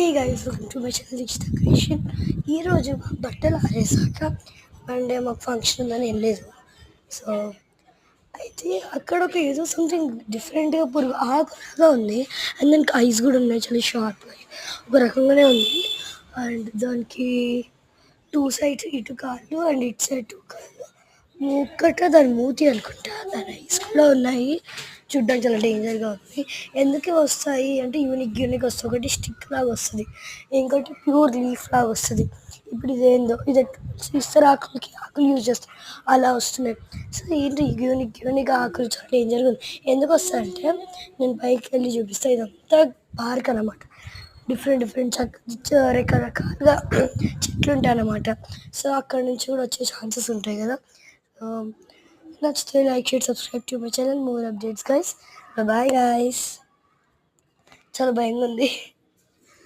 Hey guys welcome to my channel Dikshita creation. ఈరోజు బట్టలు ఆరేసాక Monday మాకు ఫంక్షన్ ఉందని వెళ్ళలేదు. సో అయితే అక్కడ ఒక ఏదో సంథింగ్ డిఫరెంట్గా పురుగు ఆకులాగా ఉంది. అండ్ దానికి ఐస్ కూడా ఉన్నాయి, చాలా షార్ప్గా ఒక రకంగానే ఉంది. అండ్ దానికి టూ సైడ్స్ ఇటు కాళ్ళు అండ్ ఇటు సైడ్ టూ కాళ్ళు, ముక్కట దాని మూతి అనుకుంటా, దాని ఐస్ కూడా ఉన్నాయి. చూడ్డానికి చాలా డేంజర్గా ఉంది. ఎందుకు వస్తాయి అంటే యూనిక్ వస్తుంది. ఒకటి స్టిక్ లాగా వస్తుంది, ఇంకోటి ప్యూర్ లీఫ్ లాగా వస్తుంది. ఇప్పుడు ఇదేందో ఇది ఇస్తారు, ఆకులు యూజ్ చేస్తారు, అలా వస్తున్నాయి. సో ఏంటి యూనిక్ ఆకులు చాలా డేంజర్గా ఉంది. ఎందుకు వస్తాయంటే నేను పైకి వెళ్ళి చూపిస్తాను. ఇదంతా పార్క్ అనమాట. డిఫరెంట్ రకరకాలుగా చెట్లు ఉంటాయి అన్నమాట. సో అక్కడ నుంచి కూడా వచ్చే ఛాన్సెస్ ఉంటాయి కదా. నచ్చితే like share subscribe to my channel. More updates guys. Bye guys. చాలా భయంగా ఉంది.